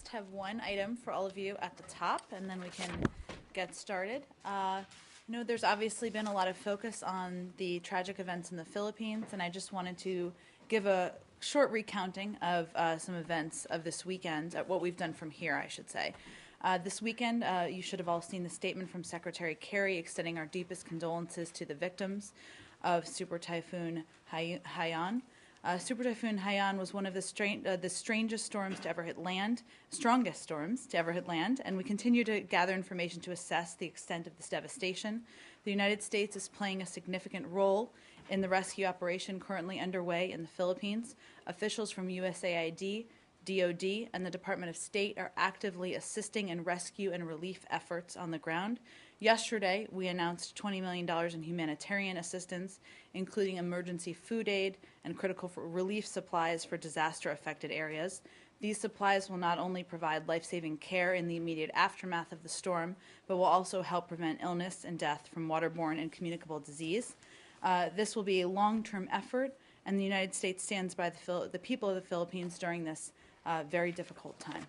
just have one item for all of you at the top, and then we can get started. There's obviously been a lot of focus on the tragic events in the Philippines, and I just wanted to give a short recounting of some events of this weekend, what we've done from here, I should say. This weekend, you should have all seen the statement from Secretary Kerry extending our deepest condolences to the victims of Super Typhoon Haiyan. Super Typhoon Haiyan was one of the strangest storms to ever hit land, strongest storms to ever hit land, and we continue to gather information to assess the extent of this devastation. The United States is playing a significant role in the rescue operation currently underway in the Philippines. Officials from USAID, DoD, and the Department of State are actively assisting in rescue and relief efforts on the ground. Yesterday, we announced $20 million in humanitarian assistance, including emergency food aid and critical relief supplies for disaster-affected areas. These supplies will not only provide life-saving care in the immediate aftermath of the storm, but will also help prevent illness and death from waterborne and communicable disease. This will be a long-term effort, and the United States stands by the people of the Philippines during this very difficult time.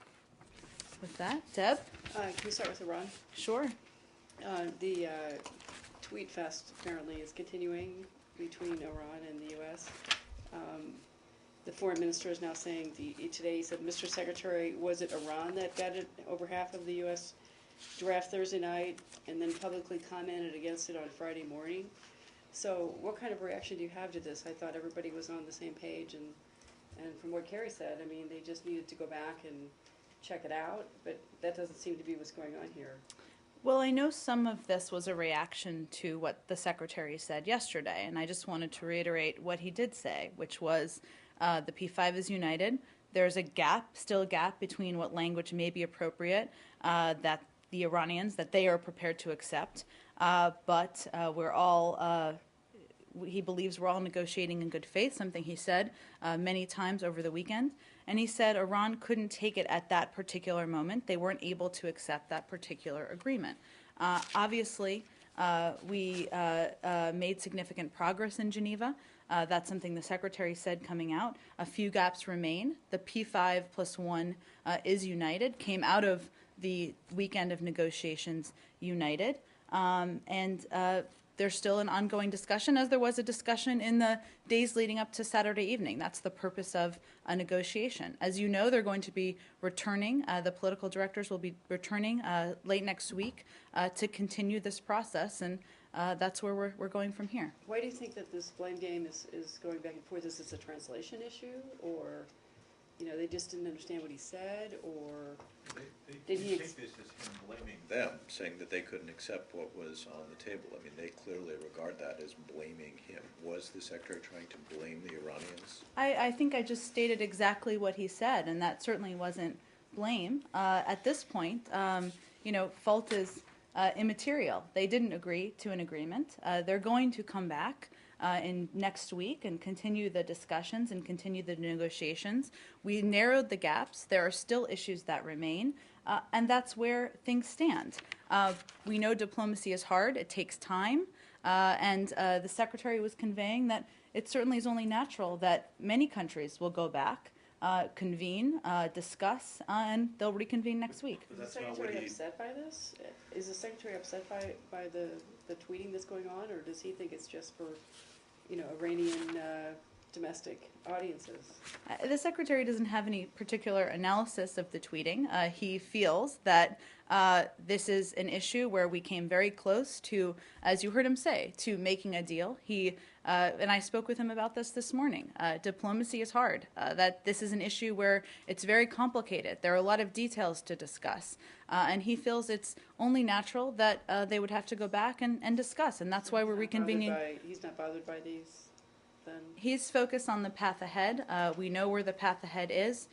With that, Deb? Can we start with Iran? Sure. The tweet fest apparently is continuing between Iran and the U.S. The foreign minister is now saying, today he said, Mr. Secretary, was it Iran that vetted over half of the U.S. draft Thursday night and then publicly commented against it on Friday morning? So what kind of reaction do you have to this? I thought everybody was on the same page, and from what Kerry said, I mean, they just needed to go back and check it out, but that doesn't seem to be what's going on here. Well, I know some of this was a reaction to what the Secretary said yesterday, and I just wanted to reiterate what he did say, which was the P5 is united. There's still a gap between what language may be appropriate that the Iranians, that they are prepared to accept, but he believes we're all negotiating in good faith, something he said many times over the weekend. And he said Iran couldn't take it at that particular moment. They weren't able to accept that particular agreement. Obviously, we made significant progress in Geneva. That's something the Secretary said coming out. A few gaps remain. The P5+1 is united, came out of the weekend of negotiations united. There's still an ongoing discussion, as there was a discussion in the days leading up to Saturday evening. That's the purpose of a negotiation. As you know, they're going to be returning, the political directors will be returning late next week to continue this process, and that's where we're going from here. Why do you think that this blame game is going back and forth? Is this a translation issue, or they just didn't understand what he said, or did he take this as him blaming them, saying that they couldn't accept what was on the table? I mean, they clearly regard that as blaming him. Was the Secretary trying to blame the Iranians? I think I just stated exactly what he said, and that certainly wasn't blame. At this point, fault is immaterial. They didn't agree to an agreement. They're going to come back in next week and continue the discussions and continue the negotiations. We narrowed the gaps. There are still issues that remain, and that's where things stand. We know diplomacy is hard. It takes time, and the Secretary was conveying that it certainly is only natural that many countries will go back, convene, discuss, and they'll reconvene next week. Is the Secretary upset by this? Is the Secretary upset by the tweeting that's going on, or does he think it's just for Iranian domestic audiences? The Secretary doesn't have any particular analysis of the tweeting. He feels that this is an issue where we came very close to, as you heard him say, to making a deal. And I spoke with him about this morning. Diplomacy is hard. That this is an issue where it's very complicated. There are a lot of details to discuss. And he feels it's only natural that they would have to go back and discuss. And that's why we're reconvening. He's not bothered by these, then? He's focused on the path ahead. We know where the path ahead is.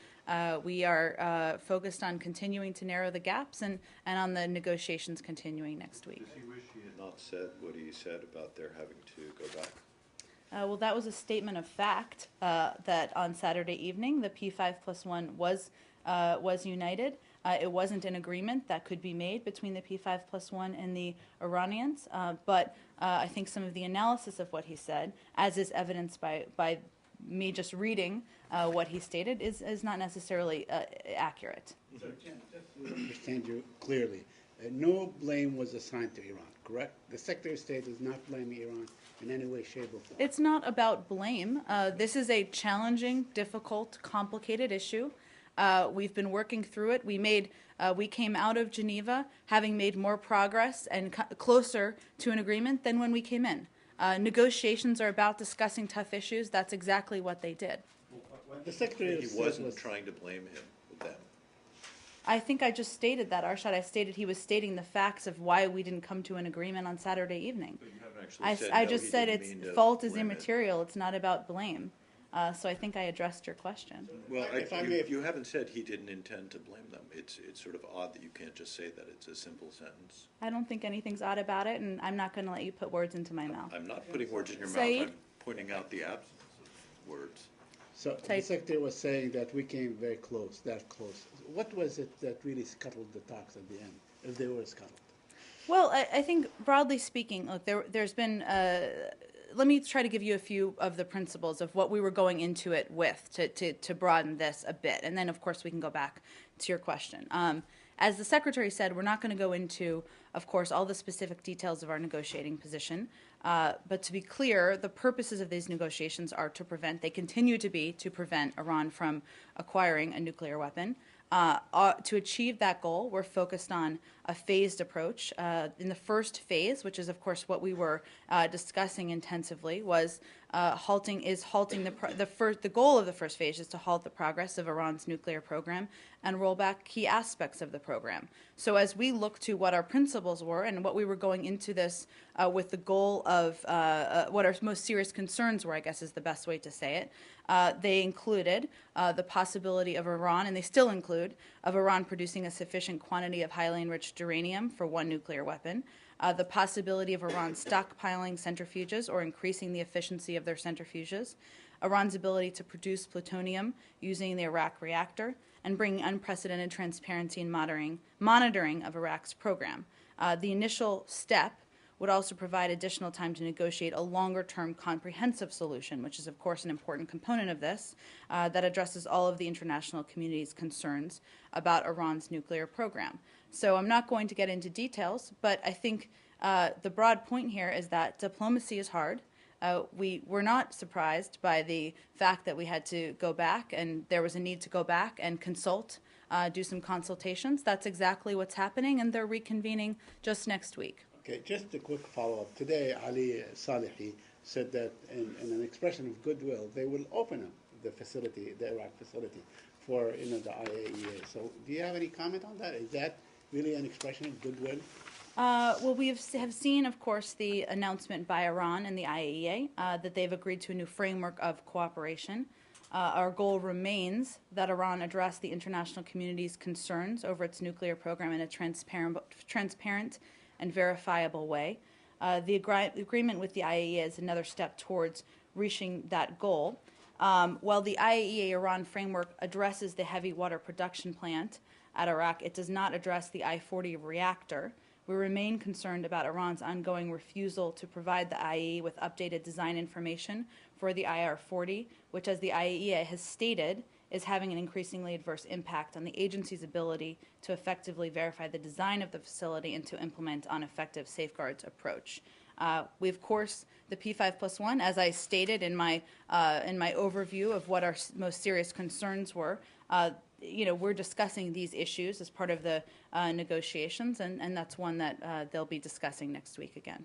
We are focused on continuing to narrow the gaps and on the negotiations continuing next week. Does he wish he had not said what he said about their having to go back? Well, that was a statement of fact that on Saturday evening the P5+1 was united. It wasn't an agreement that could be made between the P5+1 and the Iranians, but I think some of the analysis of what he said, as is evidenced by me just reading what he stated is not necessarily accurate. So, Jen, just to understand you clearly, no blame was assigned to Iran, correct? The Secretary of State is not blaming Iran in any way, shape, or form. It's not about blame. This is a challenging, difficult, complicated issue. We've been working through it. We came out of Geneva having made more progress and closer to an agreement than when we came in. Negotiations are about discussing tough issues. That's exactly what they did. The Secretary of He State wasn't was trying to blame him with them. I think I just stated that, Arshad. I stated he was stating the facts of why we didn't come to an agreement on Saturday evening. But you haven't actually said, I no, just he said didn't it's mean to fault is blame it. immaterial. It's not about blame. So I think I addressed your question. Well, If I may- you haven't said he didn't intend to blame them. It's sort of odd that you can't just say that. It's a simple sentence. I don't think anything's odd about it, and I'm not going to let you put words into my mouth. I'm not putting words in your mouth. Saeed? I'm pointing out the absence of words. So the Type. Secretary was saying that we came very close, that close. What was it that really scuttled the talks at the end, if they were scuttled? Well, I think broadly speaking, look, there's been. Let me try to give you a few of the principles of what we were going into it with to broaden this a bit, and then of course we can go back to your question. As the Secretary said, we're not going to go into, of course, all the specific details of our negotiating position. But to be clear, the purposes of these negotiations are to prevent, they continue to be, to prevent Iran from acquiring a nuclear weapon. To achieve that goal, we're focused on a phased approach. In the first phase, which is, of course, what we were discussing intensively, was halting the goal of the first phase is to halt the progress of Iran's nuclear program and roll back key aspects of the program. So as we look to what our principles were and what we were going into this with the goal of what our most serious concerns were, I guess is the best way to say it, they included the possibility of Iran, and they still include, of Iran producing a sufficient quantity of highly enriched uranium for one nuclear weapon, the possibility of Iran stockpiling centrifuges or increasing the efficiency of their centrifuges, Iran's ability to produce plutonium using the Iraq reactor, and bringing unprecedented transparency and monitoring of Iraq's program. The initial step would also provide additional time to negotiate a longer-term comprehensive solution, which is, of course, an important component of this, that addresses all of the international community's concerns about Iran's nuclear program. So I'm not going to get into details, but I think the broad point here is that diplomacy is hard. We were not surprised by the fact that we had to go back, and there was a need to go back and consult, do some consultations. That's exactly what's happening, and they're reconvening just next week. Okay, just a quick follow-up. Today, Ali Salehi said that in an expression of goodwill, they will open up the facility, the Iraq facility, for the IAEA. So do you have any comment on that? Is that really an expression of goodwill? Well, we have seen, of course, the announcement by Iran and the IAEA that they've agreed to a new framework of cooperation. Our goal remains that Iran address the international community's concerns over its nuclear program in a transparent and verifiable way. The agreement with the IAEA is another step towards reaching that goal. While the IAEA-Iran framework addresses the heavy water production plant at Iraq, it does not address the I-40 reactor. We remain concerned about Iran's ongoing refusal to provide the IAEA with updated design information for the IR-40, which, as the IAEA has stated, is having an increasingly adverse impact on the agency's ability to effectively verify the design of the facility and to implement an effective safeguards approach. We, of course, the P5+1, as I stated in my overview of what our most serious concerns were, we're discussing these issues as part of the negotiations, and that's one that they'll be discussing next week again.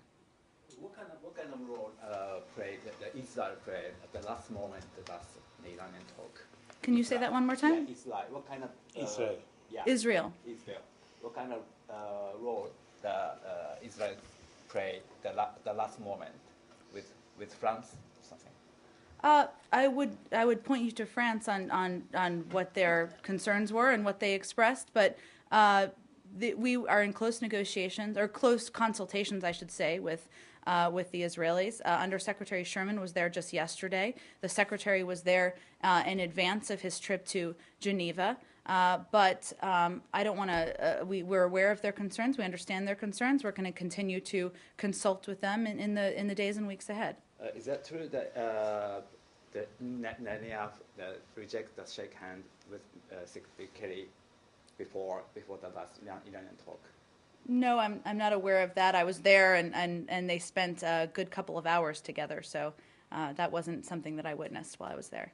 What kind of role played the Israel played at the last moment that the Iranian talk? Can you say that one more time? Yeah, Israel. What kind of Israel. Yeah, Israel. Israel. What kind of role the Israel played the last moment with France or something? I would point you to France on what their concerns were and what they expressed, but we are in close negotiations, or close consultations, I should say, with the Israelis. Undersecretary Sherman was there just yesterday. The Secretary was there in advance of his trip to Geneva. But I don't want to. We're aware of their concerns. We understand their concerns. We're going to continue to consult with them in the days and weeks ahead. Is that true that the Netanyahu reject the shake hand with Secretary Kerry before the last Iranian talk? No, I'm not aware of that. I was there, and they spent a good couple of hours together, so that wasn't something that I witnessed while I was there.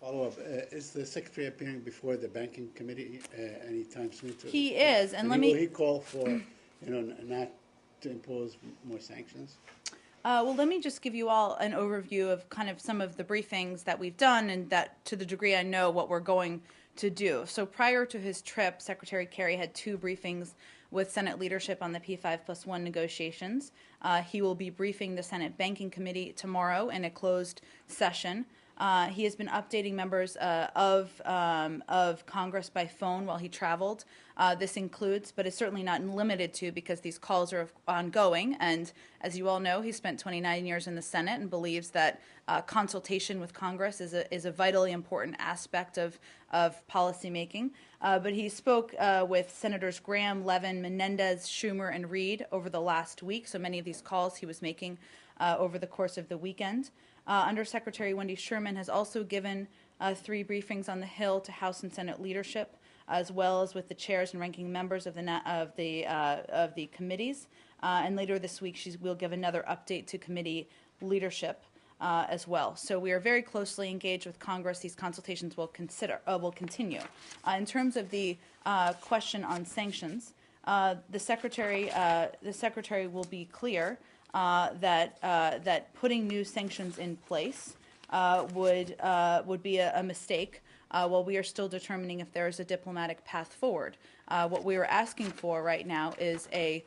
Follow up: is the secretary appearing before the banking committee anytime soon? He is, and let me. Will he call for, not to impose more sanctions? Well, let me just give you all an overview of kind of some of the briefings that we've done, and that, to the degree I know, what we're going to do. So prior to his trip, Secretary Kerry had 2 briefings with Senate leadership on the P5+1 negotiations. He will be briefing the Senate Banking Committee tomorrow in a closed session. He has been updating members of Congress by phone while he traveled. This includes, but is certainly not limited to, because these calls are ongoing, and as you all know, he spent 29 years in the Senate and believes that consultation with Congress is a vitally important aspect of policymaking. But he spoke with Senators Graham, Levin, Menendez, Schumer, and Reid over the last week, so many of these calls he was making over the course of the weekend. Undersecretary Wendy Sherman has also given 3 briefings on the Hill to House and Senate leadership, as well as with the chairs and ranking members of the committees. And later this week, she will give another update to committee leadership as well. So we are very closely engaged with Congress. These consultations will continue. In terms of the question on sanctions, the secretary will be clear that putting new sanctions in place would be a mistake while we are still determining if there is a diplomatic path forward. What we are asking for right now is a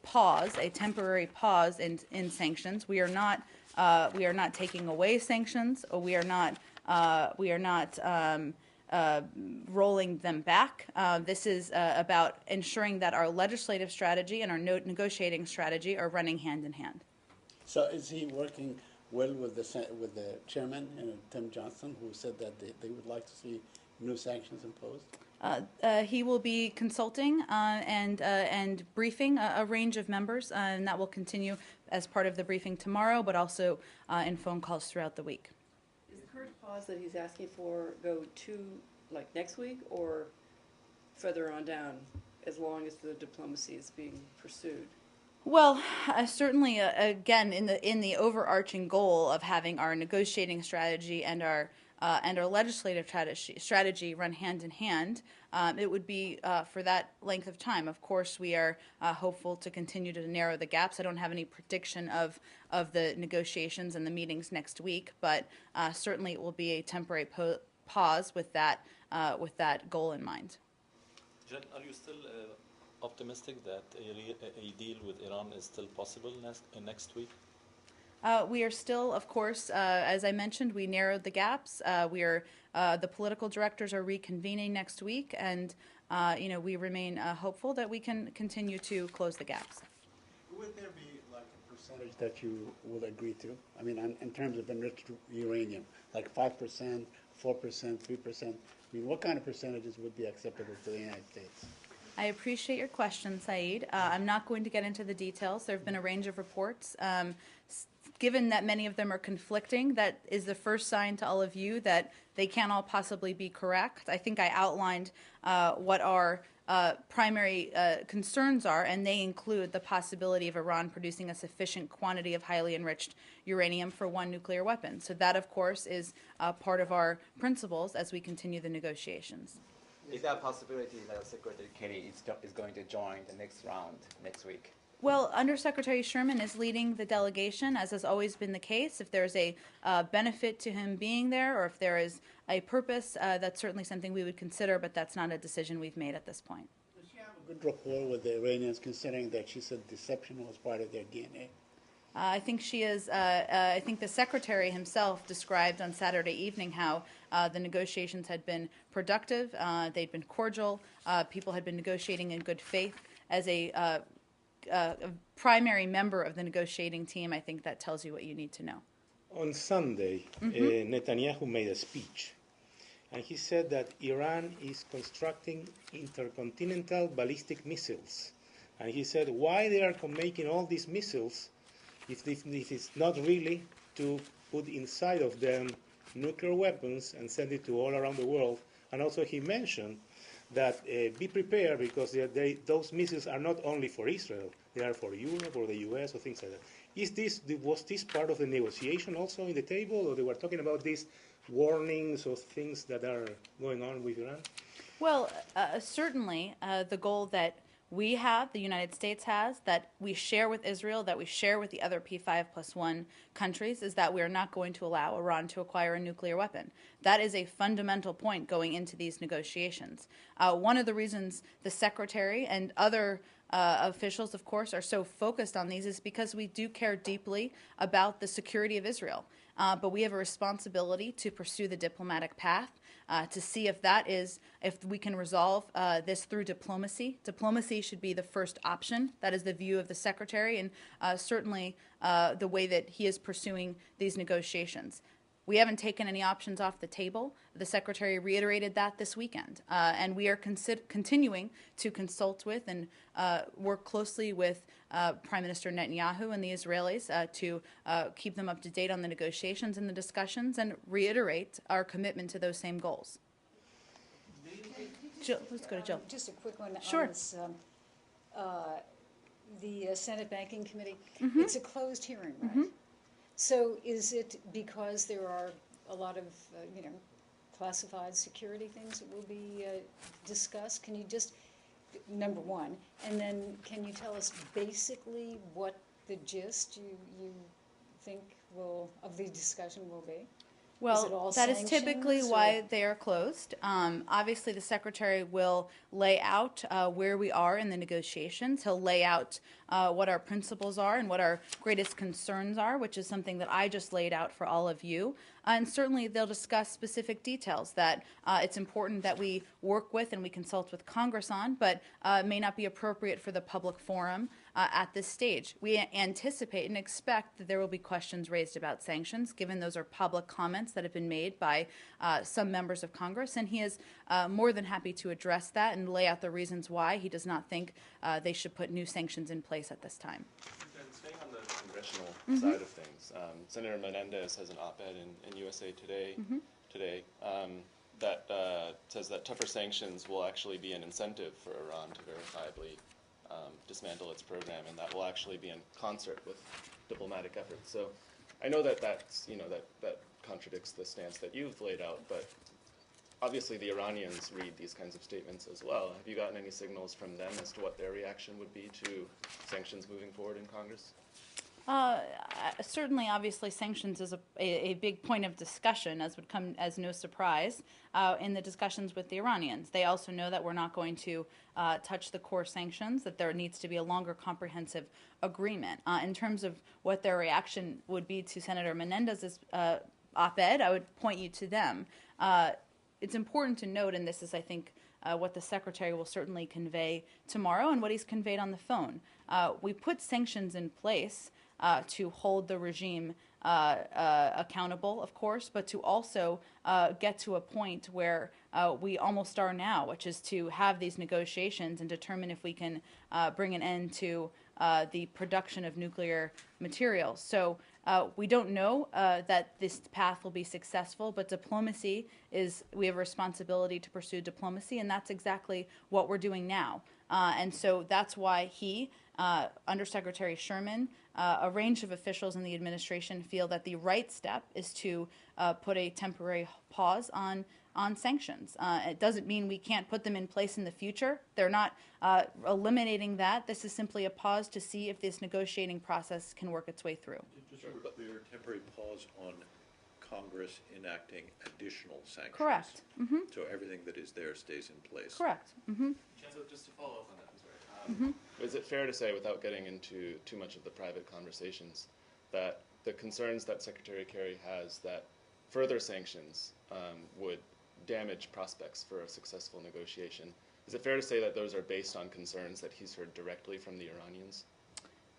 pause, a temporary pause in sanctions. We are not taking away sanctions, or we are not rolling them back. This is about ensuring that our legislative strategy and our negotiating strategy are running hand in hand. So is he working well with the chairman, Tim Johnson, who said that they would like to see new sanctions imposed? He will be consulting and briefing a range of members, and that will continue as part of the briefing tomorrow, but also in phone calls throughout the week. Is the current pause that he's asking for go to next week, or further on down, as long as the diplomacy is being pursued? Well, certainly, again, in the overarching goal of having our negotiating strategy and our legislative strategy run hand in hand, it would be for that length of time. Of course, we are hopeful to continue to narrow the gaps. I don't have any prediction of the negotiations and the meetings next week, but certainly it will be a temporary pause with that goal in mind. Jen, are you still optimistic that a deal with Iran is still possible next week? We are still, of course, as I mentioned, we narrowed the gaps. The political directors are reconvening next week, and we remain hopeful that we can continue to close the gaps. Would there be a percentage that you will agree to? I mean, in terms of enriched uranium, 5%, 4%, 3%. I mean, what kind of percentages would be acceptable to the United States? I appreciate your question, Saeed. I'm not going to get into the details. There have been a range of reports. Given that many of them are conflicting, that is the first sign to all of you that they can't all possibly be correct. I think I outlined what our primary concerns are, and they include the possibility of Iran producing a sufficient quantity of highly enriched uranium for one nuclear weapon. So that, of course, is part of our principles as we continue the negotiations. Is there a possibility that Secretary Kerry is going to join the next round next week? Well, Undersecretary Sherman is leading the delegation, as has always been the case. If there's a benefit to him being there, or if there is a purpose, that's certainly something we would consider, but that's not a decision we've made at this point. Does she have a good rapport with the Iranians, considering that she said deception was part of their DNA? I think she is. I think the secretary himself described on Saturday evening how the negotiations had been productive. They'd been cordial. People had been negotiating in good faith. As a primary member of the negotiating team, I think that tells you what you need to know. On Sunday, Netanyahu made a speech, and he said that Iran is constructing intercontinental ballistic missiles. And he said, why they are making all these missiles if it's not really to put inside of them nuclear weapons and send it to all around the world. And also he mentioned that be prepared because those missiles are not only for Israel, they are for Europe or the US or things like that. Was this part of the negotiation also in the table, or they were talking about these warnings or things that are going on with Iran? Well, certainly the goal that we have, the United States has, that we share with Israel, that we share with the other P5+1 countries, is that we are not going to allow Iran to acquire a nuclear weapon. That is a fundamental point going into these negotiations. One of the reasons the Secretary and other officials, of course, are so focused on these is because we do care deeply about the security of Israel. But we have a responsibility to pursue the diplomatic path, to see if we can resolve this through diplomacy. Diplomacy should be the first option. That is the view of the Secretary, and certainly the way that he is pursuing these negotiations. We haven't taken any options off the table. The Secretary reiterated that this weekend. And we are continuing to consult with and work closely with Prime Minister Netanyahu and the Israelis to keep them up to date on the negotiations and the discussions and reiterate our commitment to those same goals. Jill, let's go to Jill. Just a quick one Sure. on this. The Senate Banking Committee, it's a closed hearing, right? So is it because there are a lot of, classified security things that will be discussed? Can you just, number one, and then can you tell us basically what the gist you think of the discussion will be? Is it all Well, that is typically sanctions, why or- they are closed. Obviously, the Secretary will lay out where we are in the negotiations. He'll lay out what our principles are and what our greatest concerns are, which is something that I just laid out for all of you. And certainly, they'll discuss specific details that it's important that we work with and we consult with Congress on, but may not be appropriate for the public forum at this stage. We anticipate and expect that there will be questions raised about sanctions, given those are public comments that have been made by some members of Congress, and he is more than happy to address that and lay out the reasons why he does not think they should put new sanctions in place at this time. And staying on the congressional side of things, Senator Menendez has an op-ed in USA Today that says that tougher sanctions will actually be an incentive for Iran to verifiably dismantle its program, and that will actually be in concert with diplomatic efforts. So I know that that contradicts the stance that you've laid out, but obviously the Iranians read these kinds of statements as well. Have you gotten any signals from them as to what their reaction would be to sanctions moving forward in Congress? Certainly, obviously, sanctions is a big point of discussion, as would come as no surprise, in the discussions with the Iranians. They also know that we're not going to touch the core sanctions, that there needs to be a longer comprehensive agreement. In terms of what their reaction would be to Senator Menendez's op-ed, I would point you to them. It's important to note, and this is, I think, what the Secretary will certainly convey tomorrow and what he's conveyed on the phone. We put sanctions in place to hold the regime accountable, of course, but to also get to a point where we almost are now, which is to have these negotiations and determine if we can bring an end to the production of nuclear materials. So we don't know that this path will be successful, but diplomacy we have a responsibility to pursue diplomacy, and that's exactly what we're doing now. And so that's why Undersecretary Sherman, a range of officials in the administration feel that the right step is to put a temporary pause on sanctions. It doesn't mean we can't put them in place in the future. They're not eliminating that. This is simply a pause to see if this negotiating process can work its way through. Just to be clear, temporary pause on Congress enacting additional sanctions. Correct. Mm-hmm. So everything that is there stays in place. Correct. Mm-hmm. Just to follow up on that, I'm sorry. Is it fair to say, without getting into too much of the private conversations, that the concerns that Secretary Kerry has that further sanctions would damage prospects for a successful negotiation, is it fair to say that those are based on concerns that he's heard directly from the Iranians?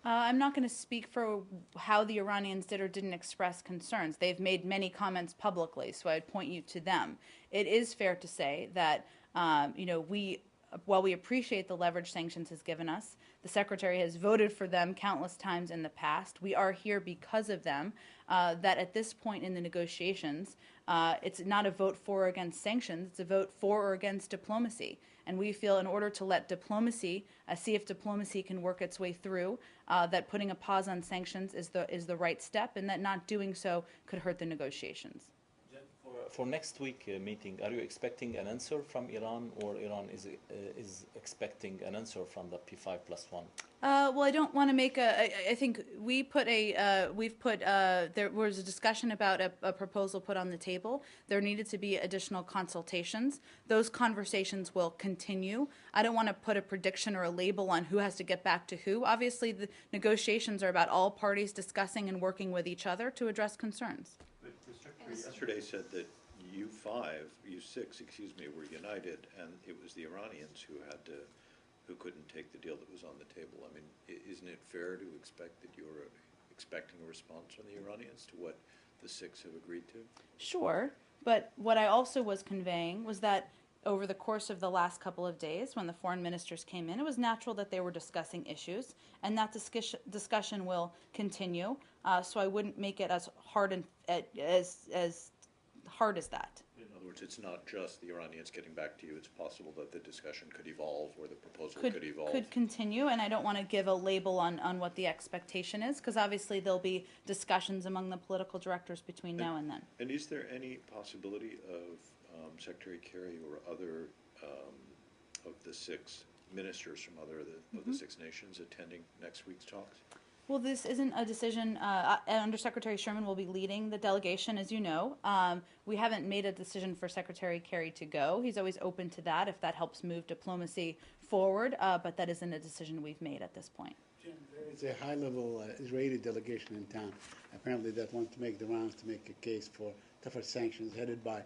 I'm not going to speak for how the Iranians did or didn't express concerns. They've made many comments publicly, so I'd point you to them. It is fair to say that we while we appreciate the leverage sanctions has given us, the Secretary has voted for them countless times in the past. We are here because of them. That at this point in the negotiations, it's not a vote for or against sanctions, it's a vote for or against diplomacy. And we feel in order to let diplomacy, see if diplomacy can work its way through, that putting a pause on sanctions is the right step, and that not doing so could hurt the negotiations. For next week meeting, are you expecting an answer from Iran, or Iran is expecting an answer from the P5+1? Well, I don't want to make I think we've put there was a discussion about a proposal put on the table. There needed to be additional consultations. Those conversations will continue. I don't want to put a prediction or a label on who has to get back to who. Obviously, the negotiations are about all parties discussing and working with each other to address concerns. But the Secretary yesterday said that U6, were united, and it was the Iranians who couldn't take the deal that was on the table. I mean, isn't it fair to expect that you're expecting a response from the Iranians to what the six have agreed to? Sure, but what I also was conveying was that over the course of the last couple of days, when the foreign ministers came in, it was natural that they were discussing issues, and that discussion will continue. So I wouldn't make it as hard as that. In other words, it's not just the Iranians getting back to you. It's possible that the discussion could evolve, or the proposal could evolve. Could continue, and I don't want to give a label on what the expectation is, because obviously there'll be discussions among the political directors between now and then. And is there any possibility of Secretary Kerry or other of the six ministers from other of the six nations attending next week's talks? Well, this isn't a decision. Undersecretary Sherman will be leading the delegation, as you know. We haven't made a decision for Secretary Kerry to go. He's always open to that if that helps move diplomacy forward, but that isn't a decision we've made at this point. There is a high-level Israeli delegation in town, apparently, that wants to make the rounds to make a case for tougher sanctions, headed by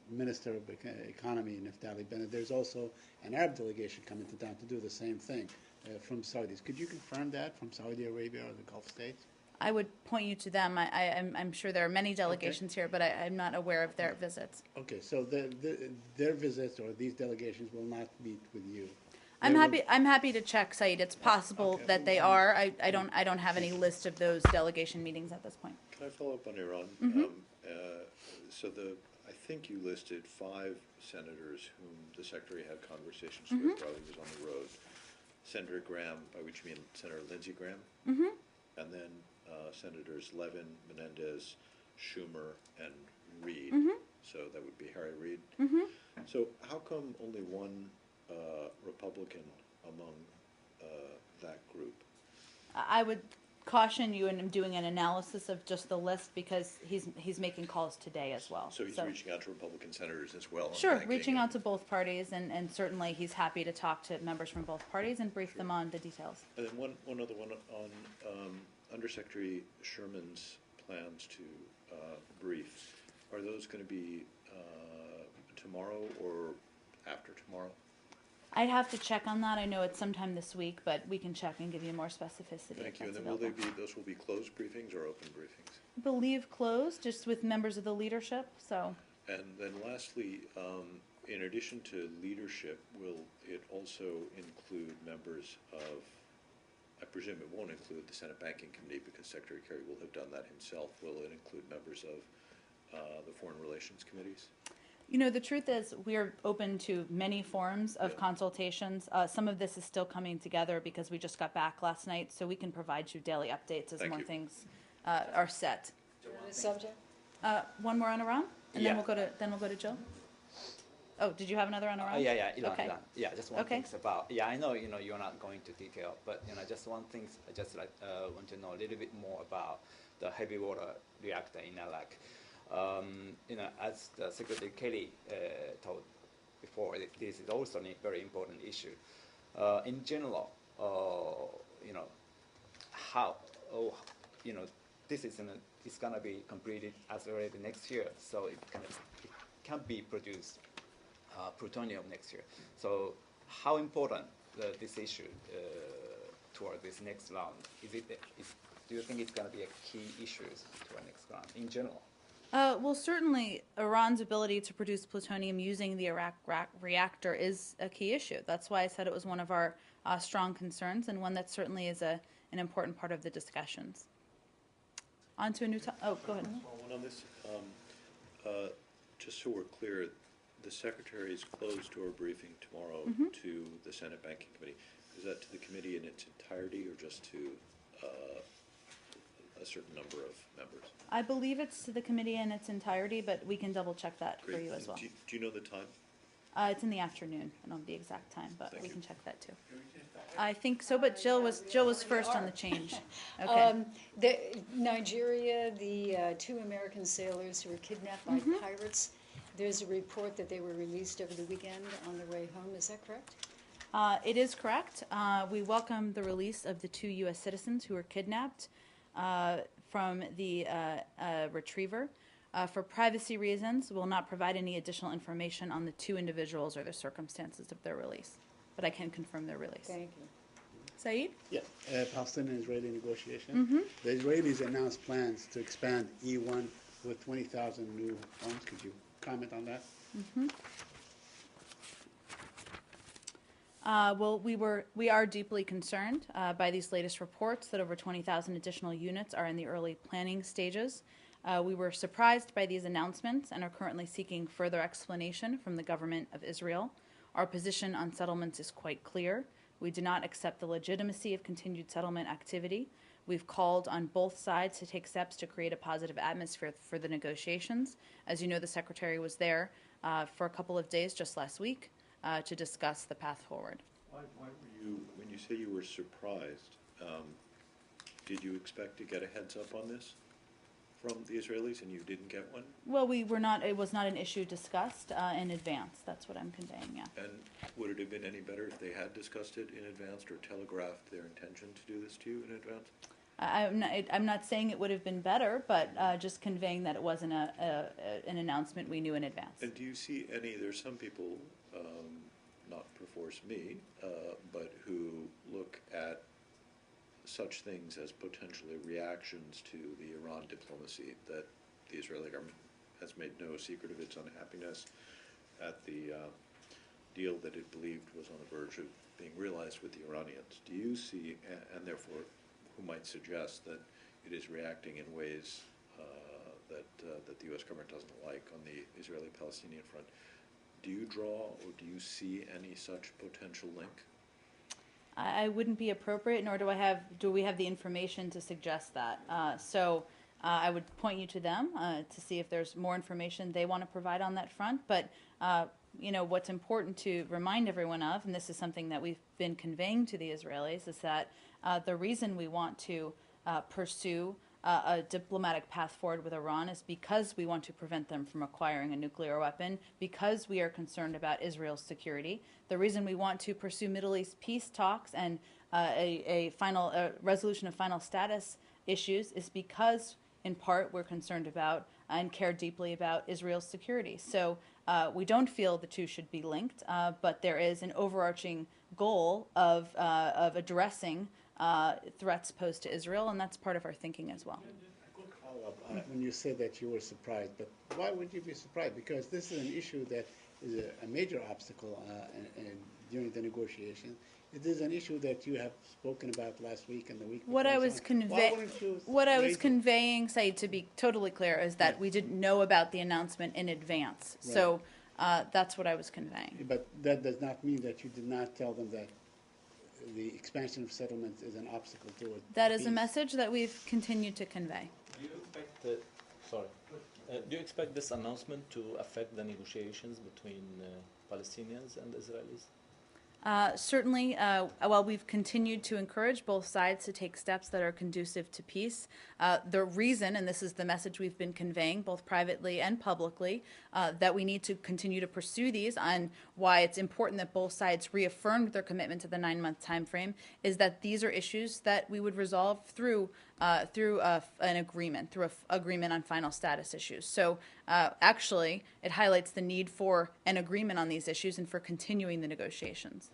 Minister of Economy Naftali Bennett. There's also an Arab delegation coming to town to do the same thing from Saudis. Could you confirm that from Saudi Arabia or the Gulf states? I would point you to them. I'm sure there are many delegations here, but I'm not aware of their visits. Okay, so their visits or these delegations will not meet with you. I'm happy to check, Saeed. It's possible that they are. I don't have any list of those delegation meetings at this point. Can I follow up on Iran? So I think you listed 5 senators whom the Secretary had conversations with while he was on the road. Senator Graham, by which you mean Senator Lindsey Graham, and then Senators Levin, Menendez, Schumer, and Reid. So that would be Harry Reid. So how come only one Republican among that group? I would caution you in doing an analysis of just the list, because he's making calls today as well. So he's reaching out to Republican senators as well? Sure, reaching out to both parties, and certainly he's happy to talk to members from both parties and brief them on the details. And then one other one on Undersecretary Sherman's plans to brief. Are those going to be tomorrow or after tomorrow? I'd have to check on that. I know it's sometime this week, but we can check and give you more specificity. Thank you. And then those will be closed briefings or open briefings? I believe closed, just with members of the leadership. So. And then lastly, in addition to leadership, will it also include members of, I presume it won't include the Senate Banking Committee, because Secretary Kerry will have done that himself. Will it include members of the Foreign Relations Committees? You know, the truth is we are open to many forms of consultations. Some of this is still coming together because we just got back last night, so we can provide you daily updates as more things are set. Subject? One more on Iran, and then we'll go to Jill. Oh, did you have another on Iran? Iran. Okay. Iran. Yeah, just one thing about. Yeah, I know you're not going to detail, but just one thing. I just want to know a little bit more about the heavy water reactor in Iraq. As the Secretary Kelly told before, this is also a very important issue. In general, how, this is it's going to be completed as early next year, so it can be produced plutonium next year. So, how important this issue toward this next round? Do you think it's going to be a key issue to our next round in general? Well, certainly Iran's ability to produce plutonium using the Iraq reactor is a key issue. That's why I said it was one of our strong concerns, and one that certainly is an important part of the discussions. On to a new topic. Oh, go ahead. One on this, just so we're clear, the Secretary is closed door briefing tomorrow to the Senate Banking Committee. Is that to the committee in its entirety or just to a certain number of members? I believe it's to the committee in its entirety, but we can double check that for Great. you as well. Do you know the time? It's in the afternoon. I don't know the exact time, but Thank we you. can check that too. I think so, but Jill was first on the change. Okay. Nigeria, the 2 American sailors who were kidnapped by pirates, there's a report that they were released over the weekend on their way home. Is that correct? It is correct. We welcome the release of the 2 U.S. citizens who were kidnapped from the retriever. For privacy reasons, we'll not provide any additional information on the 2 individuals or the circumstances of their release, but I can confirm their release. Thank you. Saeed? Yeah, Palestinian-Israeli negotiation. The Israelis announced plans to expand E1 with 20,000 new homes. Could you comment on that? Well, we are deeply concerned by these latest reports that over 20,000 additional units are in the early planning stages. We were surprised by these announcements and are currently seeking further explanation from the government of Israel. Our position on settlements is quite clear. We do not accept the legitimacy of continued settlement activity. We've called on both sides to take steps to create a positive atmosphere for the negotiations. As you know, the Secretary was there for a couple of days just last week to discuss the path forward. Why were you, when you say you were surprised, did you expect to get a heads up on this from the Israelis and you didn't get one? Well, we were not, it was not an issue discussed in advance. That's what I'm conveying, yeah. And would it have been any better if they had discussed it in advance or telegraphed their intention to do this to you in advance? I'm not saying it would have been better, but just conveying that it wasn't an announcement we knew in advance. And do you see any, there's some people, not perforce me, but who look at such things as potentially reactions to the Iran diplomacy, that the Israeli government has made no secret of its unhappiness at the deal that it believed was on the verge of being realized with the Iranians. Do you see, and therefore who might suggest that it is reacting in ways that the U.S. government doesn't like on the Israeli-Palestinian front? Do you draw or do you see any such potential link? I wouldn't be appropriate, nor do we have the information to suggest that. So I would point you to them to see if there's more information they want to provide on that front. But you know, what's important to remind everyone of, and this is something that we've been conveying to the Israelis, is that the reason we want to pursue a diplomatic path forward with Iran is because we want to prevent them from acquiring a nuclear weapon, because we are concerned about Israel's security. The reason we want to pursue Middle East peace talks and a final resolution of final status issues is because, in part, we're concerned about and care deeply about Israel's security. So we don't feel the two should be linked, but there is an overarching goal of addressing threats posed to Israel, and that's part of our thinking as well. Quick follow-up. When you said that you were surprised, but why would you be surprised? Because this is an issue that is a major obstacle during the negotiation. It is an issue that you have spoken about last week and the week before. What I was conveying, Saeed, to be totally clear, is that we didn't know about the announcement in advance. Right. So that's what I was conveying. But that does not mean that you did not tell them that the expansion of settlements is an obstacle to it. That is a message that we've continued to convey. Do you expect do you expect this announcement to affect the negotiations between Palestinians and Israelis? Certainly, while we've continued to encourage both sides to take steps that are conducive to peace, the reason, and this is the message we've been conveying both privately and publicly, that we need to continue to pursue these, and why it's important that both sides reaffirmed their commitment to the 9-month time frame, is that these are issues that we would resolve through an agreement, through an agreement on final status issues. So actually, it highlights the need for an agreement on these issues and for continuing the negotiations.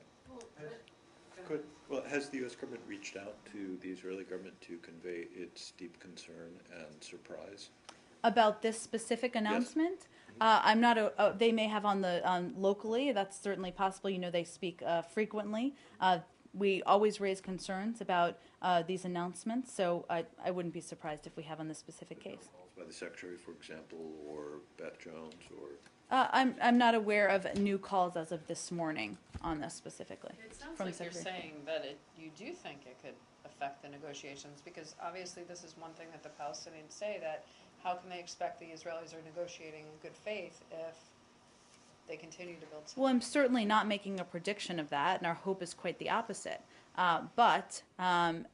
Good. Well, has the U.S. government reached out to the Israeli government to convey its deep concern and surprise? About this specific announcement, I'm not. They may have on locally. That's certainly possible. You know, they speak frequently. We always raise concerns about these announcements, so I wouldn't be surprised if we have on this specific case. Calls by the Secretary, for example, or Beth Jones, or? I'm not aware of new calls as of this morning on this specifically. It sounds from like you're Secretary. saying that you do think it could affect the negotiations, because obviously this is one thing that the Palestinians say, that how can they expect the Israelis are negotiating in good faith if they continue to build something? Well, I'm certainly not making a prediction of that, and our hope is quite the opposite. But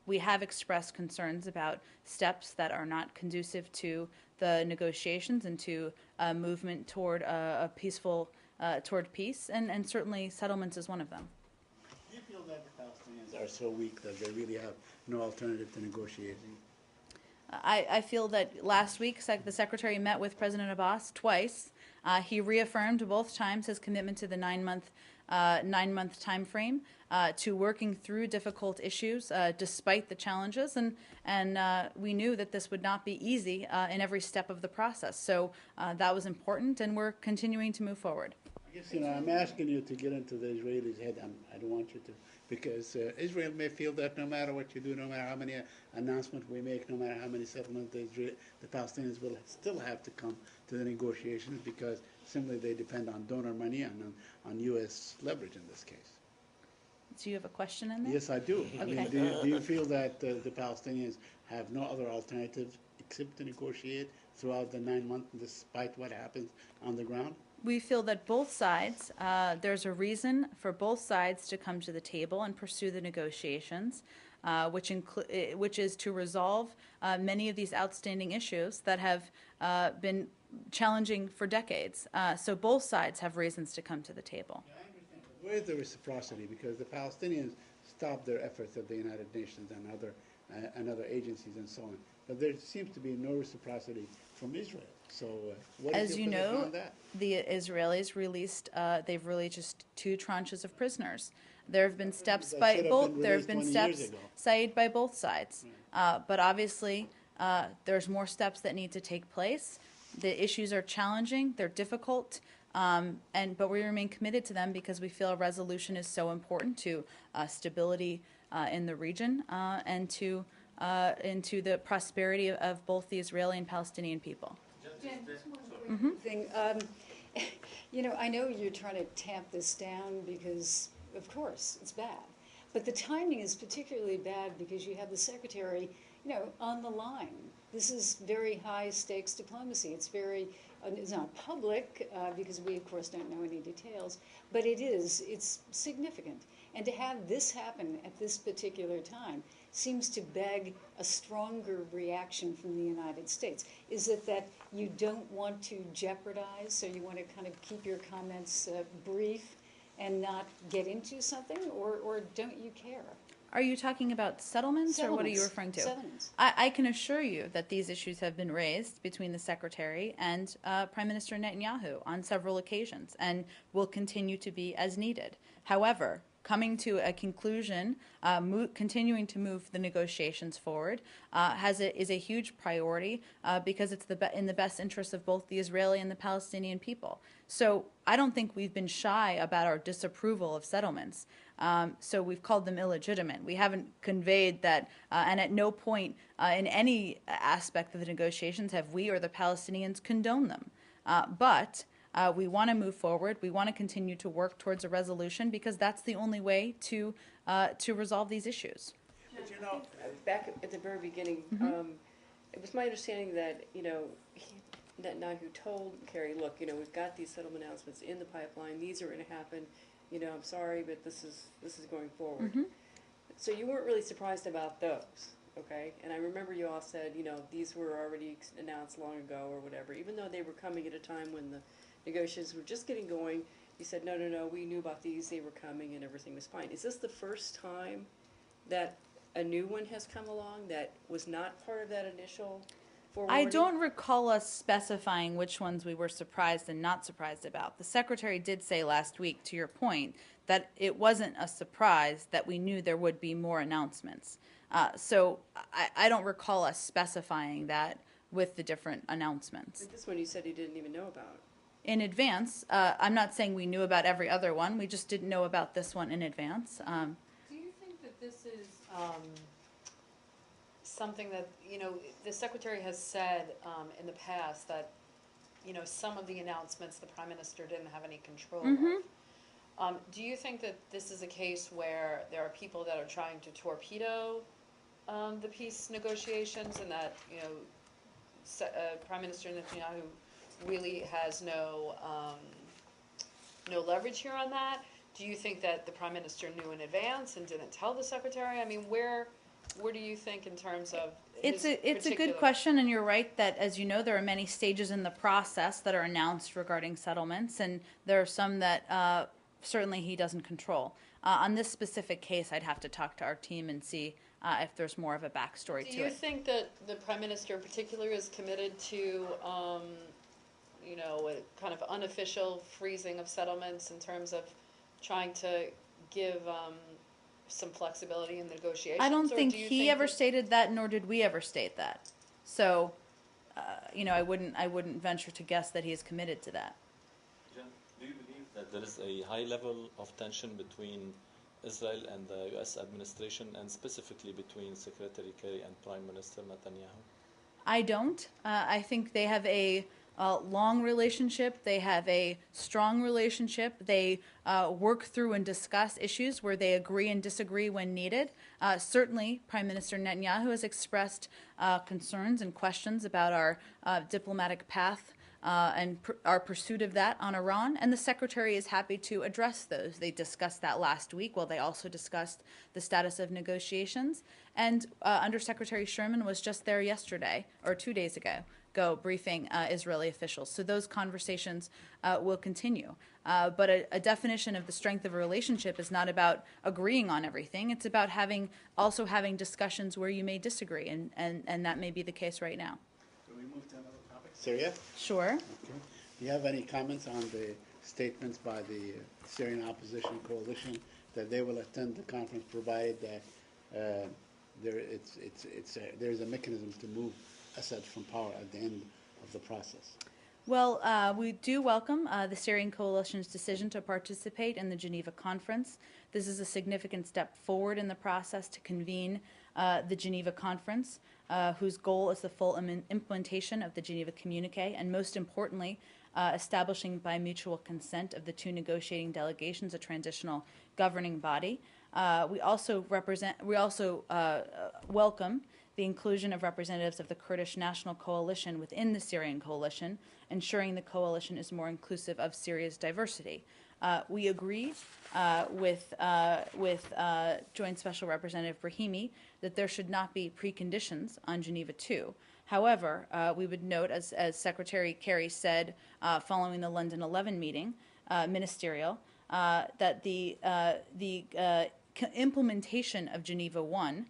we have expressed concerns about steps that are not conducive to the negotiations and to a movement toward a peaceful, toward peace, and certainly settlements is one of them. Do you feel that the Palestinians are so weak that they really have no alternative to negotiating? I feel that last week the Secretary met with President Abbas twice. He reaffirmed both times his commitment to the 9-month time frame, to working through difficult issues despite the challenges, and we knew that this would not be easy in every step of the process. So that was important, and we're continuing to move forward. I guess, I'm asking you to get into the Israelis' head. I don't want you to, because Israel may feel that no matter what you do, no matter how many announcements we make, no matter how many settlements, the Palestinians will still have to come to the negotiations, because simply they depend on donor money and on U.S. leverage in this case. Do you have a question in there? Yes, I do. I mean, Okay. do you feel that the Palestinians have no other alternative except to negotiate throughout the 9 months, despite what happens on the ground? We feel that both sides, there's a reason for both sides to come to the table and pursue the negotiations, which is to resolve many of these outstanding issues that have been challenging for decades. So both sides have reasons to come to the table. I understand. But where is the reciprocity? Because the Palestinians stopped their efforts at the United Nations and other agencies and so on. But there seems to be no reciprocity from Israel. So what is As your you position know, on that? the Israelis they've released just 2 tranches of prisoners. There have been steps That by should have both. been There have released been 20 years steps ago. cited by both sides, but obviously there's more steps that need to take place. The issues are challenging. They're difficult, but we remain committed to them because we feel a resolution is so important to stability in the region and to the prosperity of both the Israeli and Palestinian people. Jen, just one quick thing. I know you're trying to tamp this down because, of course, it's bad. But the timing is particularly bad because you have the secretary, on the line. This is very high stakes diplomacy. It's not public because we, of course, don't know any details, but it's significant. And to have this happen at this particular time seems to beg a stronger reaction from the United States. Is it that you don't want to jeopardize, so you want to kind of keep your comments brief and not get into something, or don't you care? Are you talking about settlements, or what are you Settlements. referring to? Settlements. I can assure you that these issues have been raised between the Secretary and Prime Minister Netanyahu on several occasions and will continue to be as needed. However, coming to a conclusion, continuing to move the negotiations forward is a huge priority because it's in the best interest of both the Israeli and the Palestinian people. So I don't think we've been shy about our disapproval of settlements. So we've called them illegitimate. We haven't conveyed that, and at no point in any aspect of the negotiations have we or the Palestinians condoned them. But we want to move forward. We want to continue to work towards a resolution because that's the only way to resolve these issues. But back at the very beginning, it was my understanding that, Netanyahu told Kerry, look, we've got these settlement announcements in the pipeline. These are going to happen. I'm sorry, but this is going forward. So you weren't really surprised about those, okay? And I remember you all said, these were already announced long ago or whatever, even though they were coming at a time when the negotiations were just getting going. You said, no, we knew about these, they were coming, and everything was fine. Is this the first time that a new one has come along that was not part of that initial forewarning? I don't recall us specifying which ones we were surprised and not surprised about. The Secretary did say last week, to your point, that it wasn't a surprise that we knew there would be more announcements. So I don't recall us specifying that with the different announcements. This one you said he didn't even know about. In advance, I'm not saying we knew about every other one, we just didn't know about this one in advance. Do you think that this is something that, the Secretary has said in the past that, some of the announcements the Prime Minister didn't have any control of? Do you think that this is a case where there are people that are trying to torpedo the peace negotiations and that, Prime Minister Netanyahu really has no leverage here on that? Do you think that the Prime Minister knew in advance and didn't tell the Secretary? I mean, where do you think in terms of It's his a good particular- question, and you're right that, as you know, there are many stages in the process that are announced regarding settlements, and there are some that certainly he doesn't control. On this specific case, I'd have to talk to our team and see if there's more of a backstory Do to you it. think that the Prime Minister in particular is committed to, a kind of unofficial freezing of settlements in terms of trying to give some flexibility in the negotiations? I don't or think do you he ever that- stated that, nor did we ever state that. So, I wouldn't venture to guess that he is committed to that. Jen, do you believe that there is a high level of tension between Israel and the U.S. administration, and specifically between Secretary Kerry and Prime Minister Netanyahu? I don't. I think they have a long relationship. They have a strong relationship. They work through and discuss issues where they agree and disagree when needed. Certainly, Prime Minister Netanyahu has expressed concerns and questions about our diplomatic path and our pursuit of that on Iran, and the Secretary is happy to address those. They discussed that last week. Well, they also discussed the status of negotiations, and Undersecretary Sherman was just there yesterday, or 2 days ago, briefing Israeli officials. So those conversations will continue. But a definition of the strength of a relationship is not about agreeing on everything. It's about having discussions where you may disagree, and that may be the case right now. Can we move to another topic? Syria? Sure. Okay. Do you have any comments on the statements by the Syrian Opposition Coalition that they will attend the conference provided that there is a mechanism to move Assad from power at the end of the process? Well, we do welcome the Syrian Coalition's decision to participate in the Geneva Conference. This is a significant step forward in the process to convene the Geneva Conference, whose goal is the full implementation of the Geneva Communique, and most importantly, establishing by mutual consent of the two negotiating delegations a transitional governing body. We also welcome the inclusion of representatives of the Kurdish National Coalition within the Syrian coalition, ensuring the coalition is more inclusive of Syria's diversity. We agree with Joint Special Representative Brahimi that there should not be preconditions on Geneva II. However, we would note, as Secretary Kerry said following the London 11 meeting, ministerial, that the implementation of Geneva I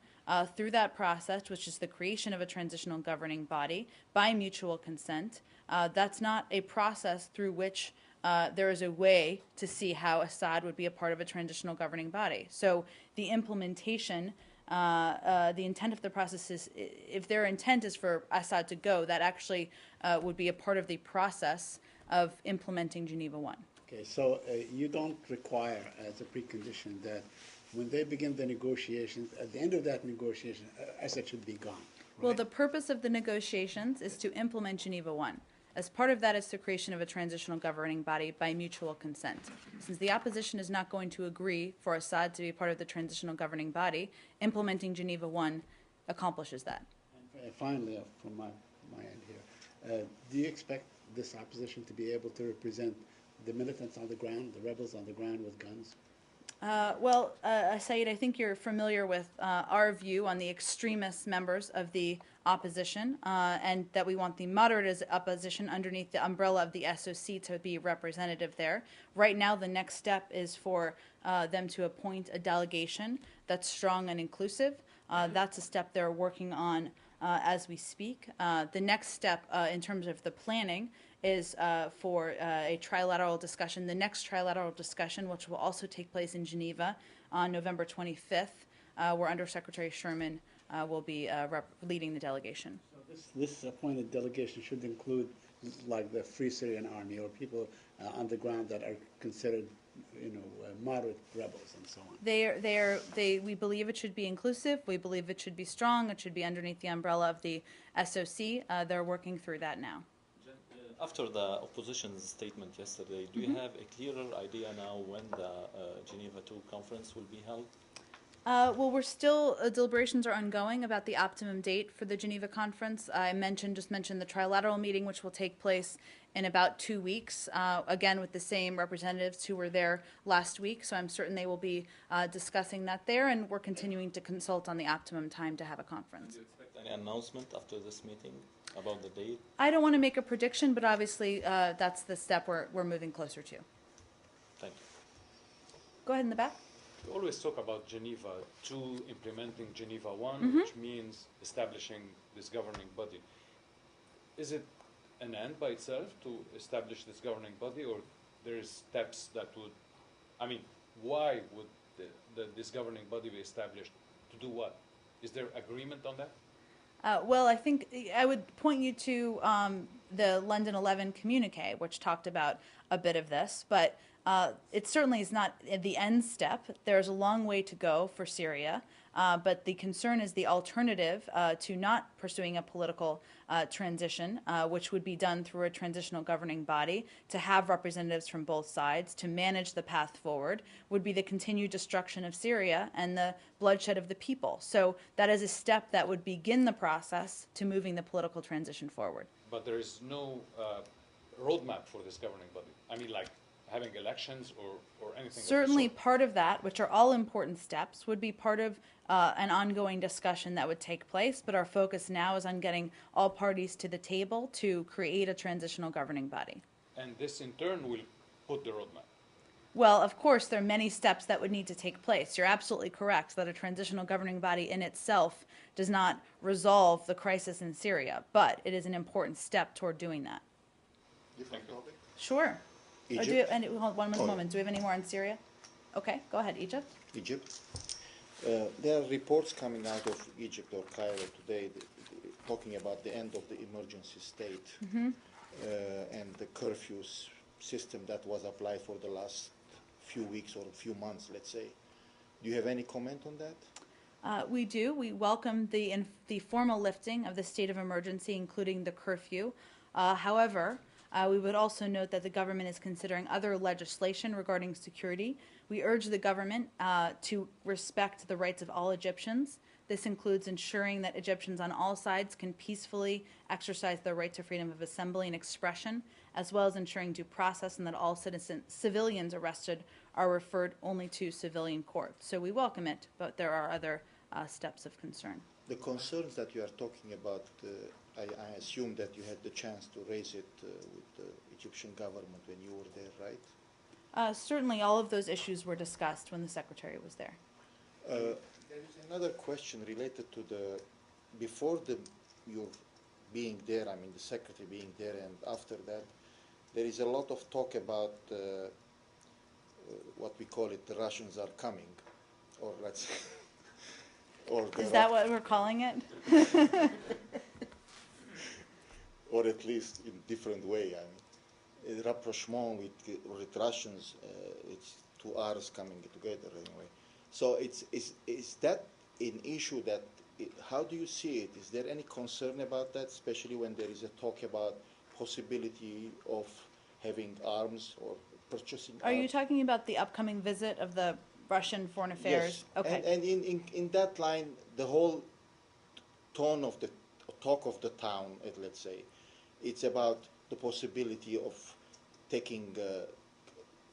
through that process, which is the creation of a transitional governing body by mutual consent, that's not a process through which there is a way to see how Assad would be a part of a transitional governing body. So the implementation, the intent of the process is, if their intent is for Assad to go, that actually would be a part of the process of implementing Geneva I. Okay, so you don't require as a precondition that when they begin the negotiations, at the end of that negotiation, Assad should be gone. Right? Well, the purpose of the negotiations is to implement Geneva I. As part of that is the creation of a transitional governing body by mutual consent. Since the opposition is not going to agree for Assad to be part of the transitional governing body, implementing Geneva I accomplishes that. And finally, from my end here, do you expect this opposition to be able to represent the militants on the ground, the rebels on the ground with guns? Saeed, I think you're familiar with our view on the extremist members of the opposition, and that we want the moderate opposition underneath the umbrella of the SOC to be representative there. Right now, the next step is for them to appoint a delegation that's strong and inclusive. That's a step they're working on as we speak. The next step in terms of the planning is for a trilateral discussion, the next trilateral discussion, which will also take place in Geneva on November 25th, where Undersecretary Sherman will be leading the delegation. So This appointed delegation should include like the Free Syrian Army or people on the ground that are considered, moderate rebels and so on. We believe it should be inclusive. We believe it should be strong. It should be underneath the umbrella of the SOC. They're working through that now. After the opposition's statement yesterday, do you have a clearer idea now when the Geneva II conference will be held? Well, we're still, deliberations are ongoing about the optimum date for the Geneva conference. I just mentioned the trilateral meeting, which will take place in about 2 weeks, again with the same representatives who were there last week. So I'm certain they will be discussing that there, and we're continuing to consult on the optimum time to have a conference. Do you expect any announcement after this meeting about the date? I don't want to make a prediction, but obviously that's the step we're moving closer to. Thank you. Go ahead in the back. We always talk about Geneva II implementing Geneva I, which means establishing this governing body. Is it an end by itself to establish this governing body, or there is steps that would, why would this governing body be established? To do what? Is there agreement on that? Well, I think I would point you to the London 11 communique, which talked about a bit of this, but it certainly is not the end step. There's a long way to go for Syria, but the concern is the alternative to not pursuing a political transition, which would be done through a transitional governing body, to have representatives from both sides, to manage the path forward, would be the continued destruction of Syria and the bloodshed of the people. So that is a step that would begin the process to moving the political transition forward. But there is no roadmap for this governing body. Like having elections or anything. Certainly part of that, which are all important steps, would be part of an ongoing discussion that would take place, but our focus now is on getting all parties to the table to create a transitional governing body. And this in turn will put the roadmap. Well, of course, there are many steps that would need to take place. You're absolutely correct that a transitional governing body in itself does not resolve the crisis in Syria, but it is an important step toward doing that. Different topic? Sure. Egypt? Hold one moment. Do we have any more on Syria? Okay, go ahead. Egypt? Egypt. There are reports coming out of Egypt or Cairo today talking about the end of the emergency state and the curfew system that was applied for the last few weeks or a few months, let's say. Do you have any comment on that? We do. We welcome the formal lifting of the state of emergency, including the curfew. However, we would also note that the government is considering other legislation regarding security. We urge the government to respect the rights of all Egyptians. This includes ensuring that Egyptians on all sides can peacefully exercise their right to freedom of assembly and expression, as well as ensuring due process and that all civilians arrested are referred only to civilian courts. So we welcome it, but there are other steps of concern. The concerns that you are talking about, I assume that you had the chance to raise it with the Egyptian government when you were there, right? Certainly all of those issues were discussed when the Secretary was there. There is another question related to before your being there, the Secretary being there, and after that, there is a lot of talk about what we call it, the Russians are coming, or let's Is that what we're calling it? Or at least in different way. Rapprochement with Russians, it's two R's coming together anyway. So is that an issue that, how do you see it? Is there any concern about that, especially when there is a talk about possibility of having arms or purchasing arms? Are you talking about the upcoming visit of the Russian Foreign Affairs? Yes. Okay. And in that line, the whole tone of the talk of the town, let's say, it's about the possibility of taking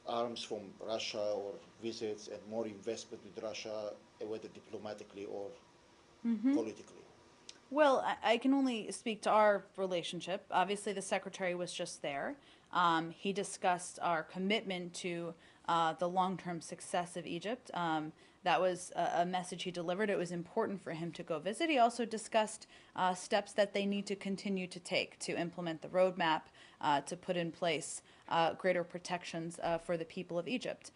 arms from Russia or visits and more investment with Russia, whether diplomatically or politically. Well, I can only speak to our relationship. Obviously, the Secretary was just there. He discussed our commitment to the long-term success of Egypt. That was a message he delivered. It was important for him to go visit. He also discussed steps that they need to continue to take to implement the roadmap, to put in place greater protections for the people of Egypt.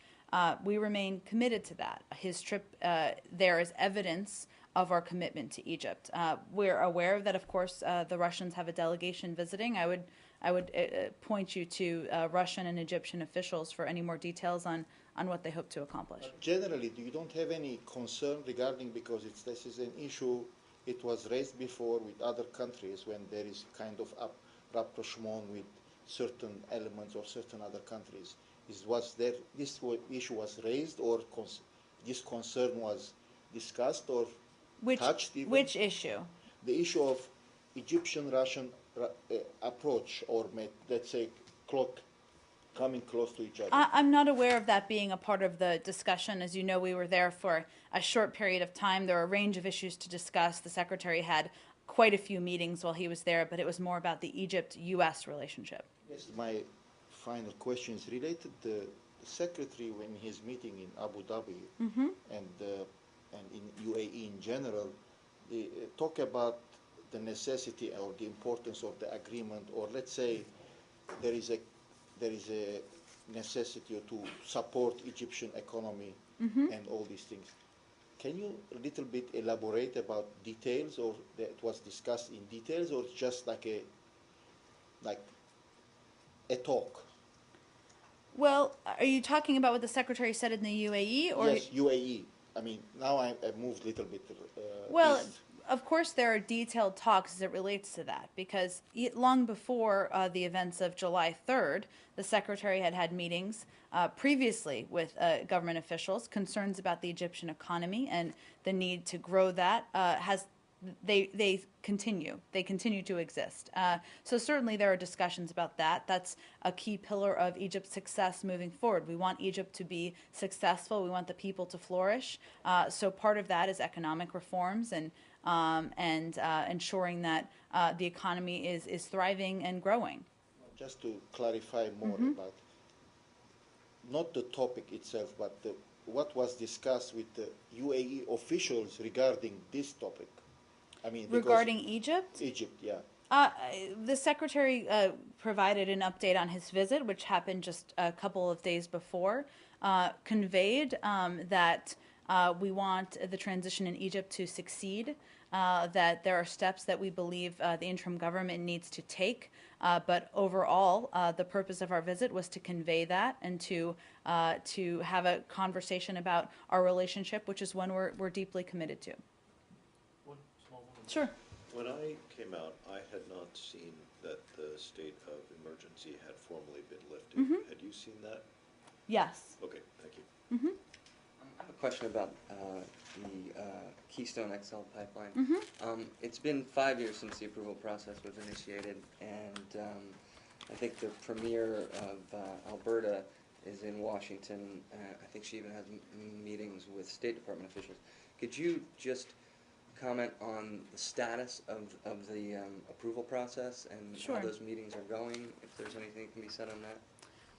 We remain committed to that. His trip there is evidence of our commitment to Egypt. We're aware that, of course, the Russians have a delegation visiting. I would point you to Russian and Egyptian officials for any more details on what they hope to accomplish. Generally, you don't have any concern regarding, because this is an issue, it was raised before with other countries when there is kind of rapprochement with certain elements or certain other countries. This issue was raised, or this concern was discussed or touched even? Which issue? The issue of Egyptian-Russian approach, or let's say coming close to each other. I'm not aware of that being a part of the discussion. As you know, we were there for a short period of time. There were a range of issues to discuss. The Secretary had quite a few meetings while he was there, but it was more about the Egypt-U.S. relationship. Yes, my final question is related to the Secretary when he's meeting in Abu Dhabi and in UAE in general, they talk about the necessity or the importance of the agreement, or let's say there is a necessity to support Egyptian economy and all these things. Can you a little bit elaborate about details, or that it was discussed in details, or just like a talk? Well, are you talking about what the Secretary said in the UAE? Or Yes, UAE. I mean, now I moved a little bit well, east. of course, there are detailed talks as it relates to that, because long before the events of July 3rd, the Secretary had meetings previously with government officials. Concerns about the Egyptian economy and the need to grow that they continue to exist. So certainly there are discussions about that. That's a key pillar of Egypt's success moving forward. We want Egypt to be successful. We want the people to flourish. So part of that is economic reforms and ensuring that the economy is thriving and growing. Just to clarify more about, not the topic itself, but what was discussed with the UAE officials regarding this topic. I mean, regarding Egypt? Egypt, yeah. The Secretary provided an update on his visit, which happened just a couple of days before, conveyed that we want the transition in Egypt to succeed, that there are steps that we believe the interim government needs to take, but overall, the purpose of our visit was to convey that and to have a conversation about our relationship, which is one we're deeply committed to. Sure. When I came out, I had not seen that the state of emergency had formally been lifted. Had you seen that? Yes. Okay, thank you. I have a question about the Keystone XL pipeline. It's been 5 years since the approval process was initiated, and I think the premier of Alberta is in Washington. I think she even has meetings with State Department officials. Could you just comment on the status of the approval process and Sure. how those meetings are going, if there's anything that can be said on that?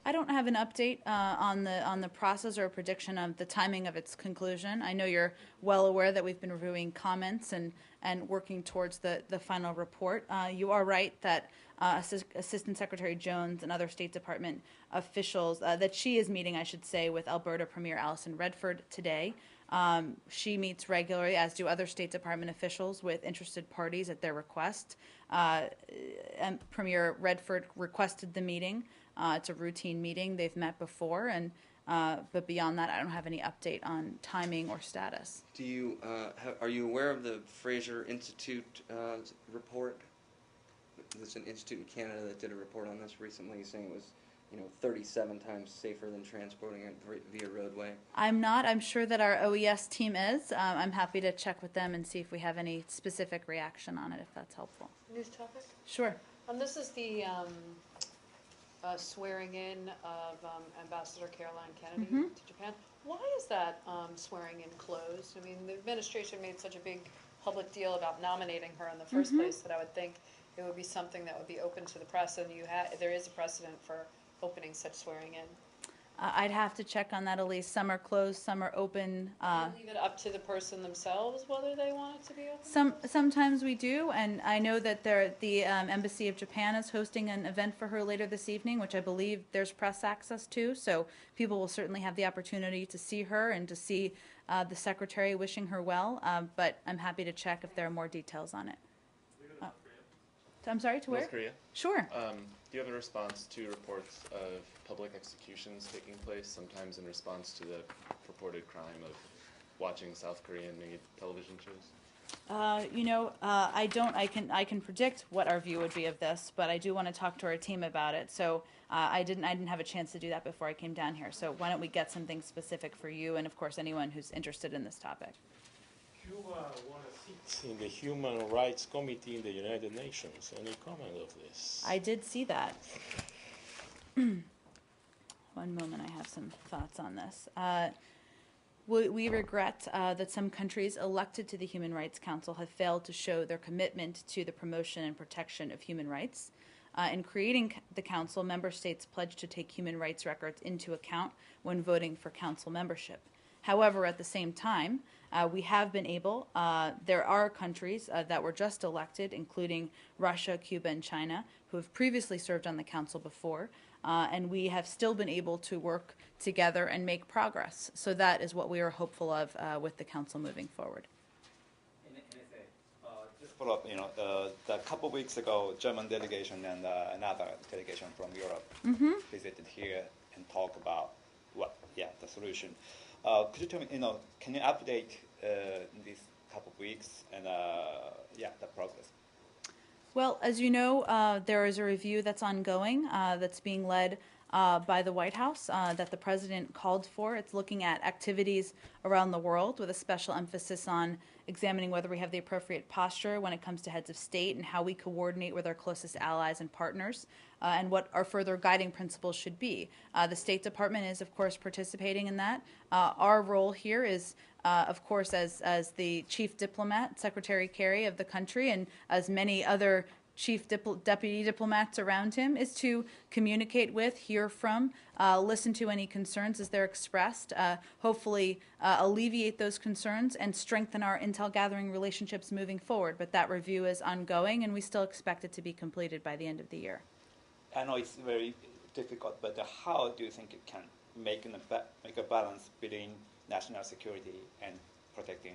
I don't have an update on the process or a prediction of the timing of its conclusion. I know you're well aware that we've been reviewing comments and working towards the final report. You are right that Assistant Secretary Jones and other State Department officials, that she is meeting, I should say, with Alberta Premier Alison Redford today. She meets regularly, as do other State Department officials, with interested parties at their request. And Premier Redford requested the meeting. It's a routine meeting. They've met before, but beyond that, I don't have any update on timing or status. Do you are you aware of the Fraser Institute report? There's an institute in Canada that did a report on this recently, saying it was 37 times safer than transporting it via roadway. I'm not. I'm sure that our OES team is. I'm happy to check with them and see if we have any specific reaction on it, if that's helpful. News topic? Sure. This is the swearing in of Ambassador Caroline Kennedy to Japan. Why is that swearing in closed? I mean, the administration made such a big public deal about nominating her in the first place that I would think it would be something that would be open to the press, and there is a precedent for opening such swearing in. I'd have to check on that, Elise. Some are closed, some are open. Leave it up to the person themselves whether they want it to be open? Sometimes we do, and I know that the Embassy of Japan is hosting an event for her later this evening, which I believe there's press access to, so people will certainly have the opportunity to see her and to see the secretary wishing her well, but I'm happy to check if there are more details on it. I'm sorry, to where? North Korea. Sure. Do you have a response to reports of public executions taking place, sometimes in response to the purported crime of watching South Korean-made television shows? I don't. I can predict what our view would be of this, but I do want to talk to our team about it. So I didn't have a chance to do that before I came down here. So why don't we get something specific for you, and of course anyone who's interested in this topic. Cuba won a seat in the Human Rights Committee in the United Nations. Any comment of this? I did see that. One moment, I have some thoughts on this. We regret that some countries elected to the Human Rights Council have failed to show their commitment to the promotion and protection of human rights. In creating the Council, member states pledged to take human rights records into account when voting for Council membership. However, at the same time, we have been able, there are countries that were just elected, including Russia, Cuba, and China, who have previously served on the Council before, and we have still been able to work together and make progress. So that is what we are hopeful of with the Council moving forward. Just follow up, a couple of weeks ago, German delegation and another delegation from Europe visited here and talked about the solution. Could you tell me, can you update these couple of weeks and the progress? Well, as you know, there is a review that's ongoing that's being led by the White House that the president called for. It's looking at activities around the world with a special emphasis on examining whether we have the appropriate posture when it comes to heads of state and how we coordinate with our closest allies and partners and what our further guiding principles should be. The State Department is, of course, participating in that. Our role here is, of course, as the chief diplomat, Secretary Kerry of the country, and as many other chief deputy diplomats around him, is to communicate with, hear from, listen to any concerns as they're expressed, hopefully alleviate those concerns and strengthen our intel gathering relationships moving forward. But that review is ongoing, and we still expect it to be completed by the end of the year. I know it's very difficult, but how do you think it can make a balance between national security and protecting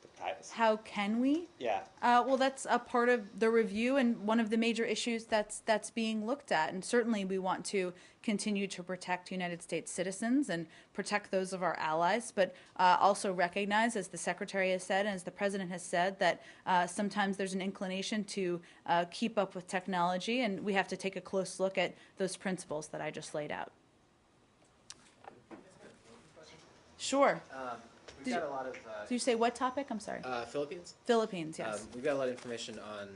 the privacy? How can we? Yeah. Well, that's a part of the review and one of the major issues that's being looked at. And certainly we want to continue to protect United States citizens and protect those of our allies, but also recognize, as the Secretary has said and as the President has said, that sometimes there's an inclination to keep up with technology, and we have to take a close look at those principles that I just laid out. Sure. We've got a lot of... Did you say what topic? I'm sorry. Philippines? Philippines, yes. We've got a lot of information on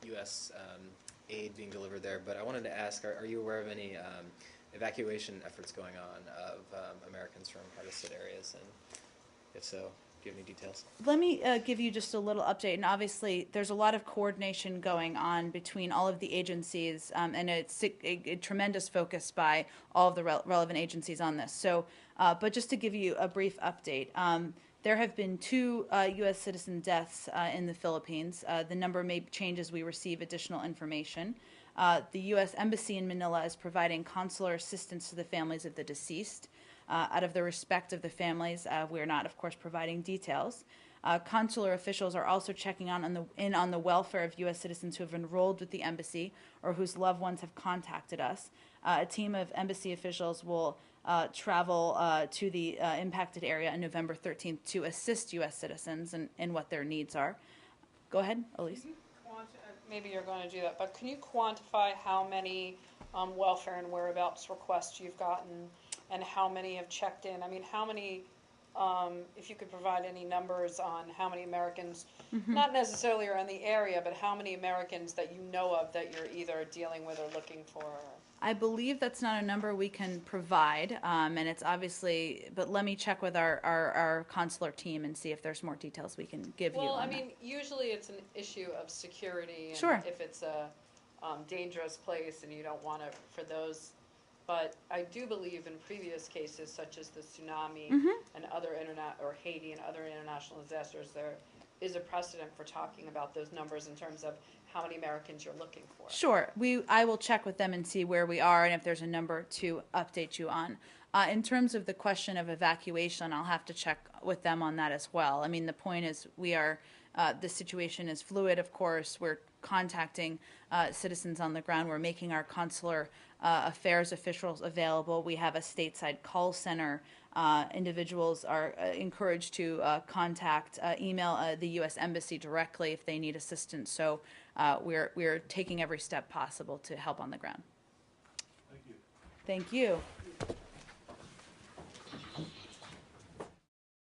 U.S. Aid being delivered there, but I wanted to ask, are you aware of any evacuation efforts going on of Americans from hardest-hit areas? And if so, do you have any details? Let me give you just a little update. And obviously, there's a lot of coordination going on between all of the agencies, and it's a tremendous focus by all of the relevant agencies on this. So, but just to give you a brief update, there have been 2 U.S. citizen deaths in the Philippines. The number may change as we receive additional information. The U.S. Embassy in Manila is providing consular assistance to the families of the deceased. Out of the respect of the families, we are not, of course, providing details. Consular officials are also checking in on the welfare of U.S. citizens who have enrolled with the embassy or whose loved ones have contacted us. A team of embassy officials will travel to the impacted area on November 13th to assist U.S. citizens in what their needs are. Go ahead, Elise. Maybe you're going to do that, but can you quantify how many welfare and whereabouts requests you've gotten and how many have checked in? I mean, how many, if you could provide any numbers on how many Americans, not necessarily are in the area, but how many Americans that you know of that you're either dealing with or looking for? I believe that's not a number we can provide, and it's obviously, but let me check with our consular team and see if there's more details we can give you. Well, I on mean, usually it's an issue of security, and Sure. if it's a dangerous place and you don't want to, for those, but I do believe in previous cases such as the tsunami and other or Haiti and other international disasters, there is a precedent for talking about those numbers in terms of how many Americans you're looking for. Sure. I will check with them and see where we are and if there's a number to update you on. In terms of the question of evacuation, I'll have to check with them on that as well. I mean, the point is the situation is fluid, of course. We're contacting citizens on the ground. We're making our consular affairs officials available. We have a stateside call center. Individuals are encouraged to email the U.S. Embassy directly if they need assistance. So we're taking every step possible to help on the ground. Thank you. Thank you.